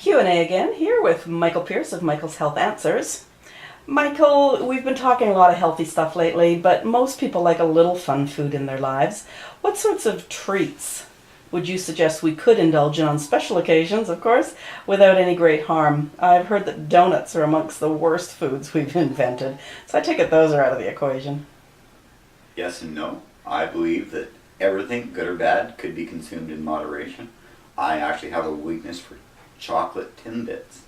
Q&A again, here with Michael Pierce of Michael's Health Answers. Michael, we've been talking a lot of healthy stuff lately, but most people like a little fun food in their lives. What sorts of treats would you suggest we could indulge in on special occasions, of course, without any great harm? I've heard that donuts are amongst the worst foods we've invented, so I take it those are out of the equation. Yes and no. I believe that everything, good or bad, could be consumed in moderation. I actually have a weakness for chocolate Timbits.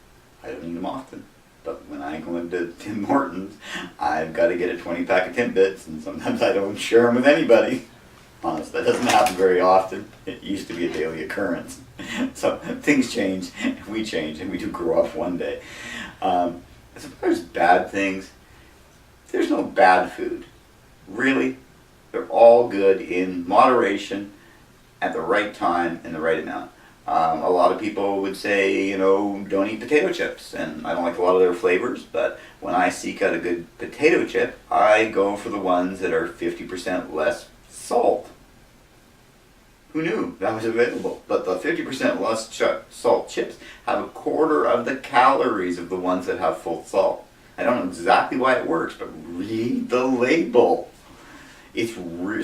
I don't eat them often, but when I go into Tim Hortons, I've got to get a 20-pack of Timbits, and sometimes I don't share them with anybody. Honestly, that doesn't happen very often. It used to be a daily occurrence. So things change, and we change, and we do grow up one day. As far as bad things, there's no bad food. Really, they're all good in moderation, at the right time, in the right amount. A lot of people would say, don't eat potato chips, and I don't like a lot of their flavors, but when I seek out a good potato chip, I go for the ones that are 50% less salt. Who knew that was available? But the 50% less salt chips have a quarter of the calories of the ones that have full salt. I don't know exactly why it works, but read the label.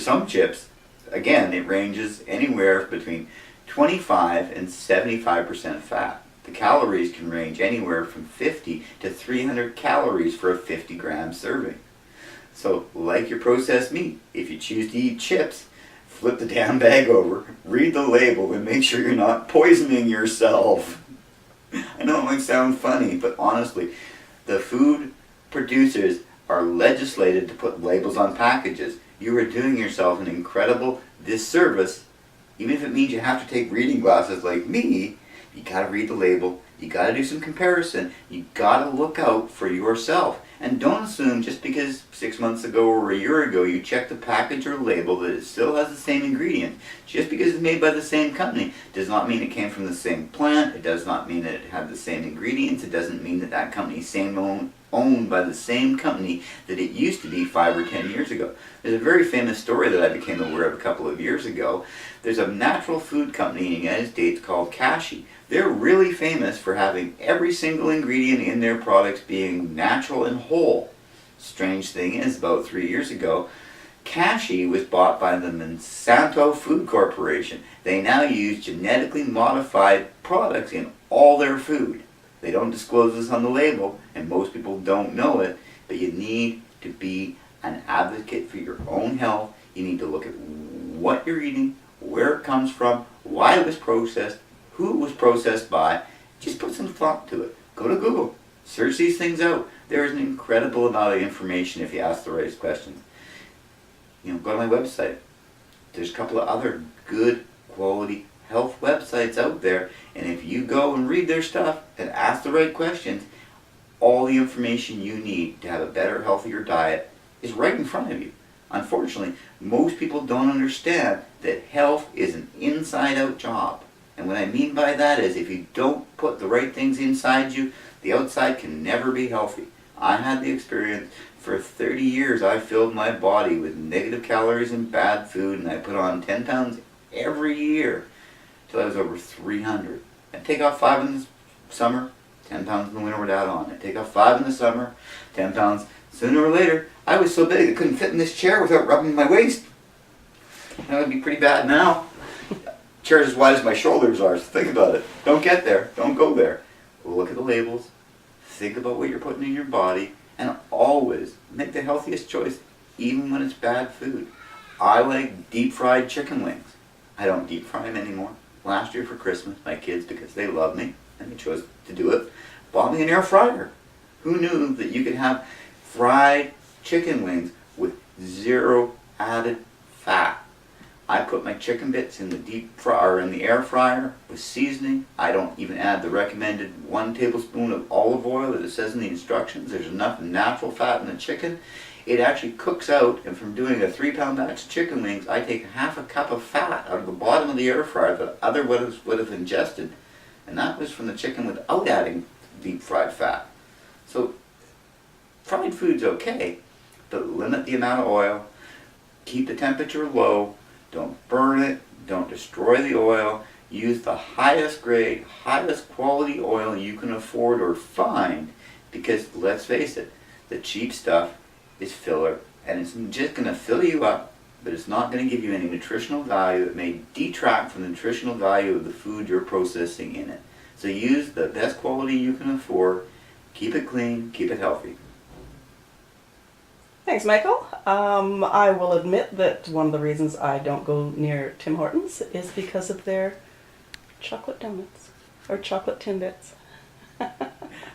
Some chips, again, it ranges anywhere between 25 and 75% fat. The calories can range anywhere from 50 to 300 calories for a 50-gram serving. So, like your processed meat, if you choose to eat chips, flip the damn bag over, read the label, and make sure you're not poisoning yourself. I know it might sound funny, but honestly, the food producers are legislated to put labels on packages. You are doing yourself an incredible disservice. Even if it means you have to take reading glasses like me, you gotta read the label, you gotta do some comparison, you gotta look out for yourself. And don't assume just because 6 months ago or a year ago you checked the package or label that it still has the same ingredient. Just because it's made by the same company does not mean it came from the same plant, it does not mean that it had the same ingredients, it doesn't mean that that company is owned by the same company that it used to be 5 or 10 years ago. There's a very famous story that I became aware of a couple of years ago. There's a natural food company in the United States called Kashi. They're really famous for having every single ingredient in their products being natural and whole. Strange thing is, about 3 years ago, Kashi was bought by the Monsanto Food Corporation. They now use genetically modified products in all their food. They don't disclose this on the label, and most people don't know it, but you need to be an advocate for your own health. You need to look at what you're eating, where it comes from, why it was processed, who it was processed by. Just put some thought to it. Go to Google. Search these things out. There is an incredible amount of information if you ask the right questions. Go to my website. There's a couple of other good quality health websites out there, and if you go and read their stuff and ask the right questions, all the information you need to have a better, healthier diet is right in front of you. Unfortunately, most people don't understand that health is an inside-out job. And what I mean by that is if you don't put the right things inside you, the outside can never be healthy. I had the experience. For 30 years I filled my body with negative calories and bad food, and I put on 10 pounds every year till I was over 300. I'd take off 5 in the summer, 10 pounds in the winter would add on. I'd take off 5 in the summer, 10 pounds. Sooner or later, I was so big I couldn't fit in this chair without rubbing my waist. That would be pretty bad now. Chair's as wide as my shoulders are, so think about it. Don't get there. Don't go there. Look at the labels. Think about what you're putting in your body. And always make the healthiest choice, even when it's bad food. I like deep fried chicken wings. I don't deep fry them anymore. Last year for Christmas, my kids, because they love me, and they chose to do it, bought me an air fryer. Who knew that you could have fried chicken wings with 0 added fat? I put my chicken bits in the air fryer with seasoning. I don't even add the recommended 1 tablespoon of olive oil that it says in the instructions. There's enough natural fat in the chicken. It actually cooks out, and from doing a 3-pound batch of chicken wings, I take half a cup of fat out of the bottom of the air fryer that otherwise would have ingested. And that was from the chicken without adding deep fried fat. So fried food's okay, but limit the amount of oil, keep the temperature low, don't burn it, don't destroy the oil, Use the highest grade, highest quality oil you can afford or find, because let's face it, the cheap stuff is filler and it's just going to fill you up, but it's not going to give you any nutritional value. It may detract from the nutritional value of the food you're processing in it. So use the best quality you can afford, keep it clean, keep it healthy. Thanks, Michael. I will admit that one of the reasons I don't go near Tim Hortons is because of their chocolate donuts or chocolate Timbits.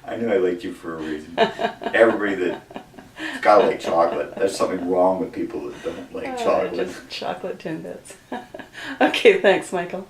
I knew I liked you for a reason. Everybody that's gotta like chocolate. There's something wrong with people that don't like chocolate. Just chocolate Timbits. Okay, thanks, Michael.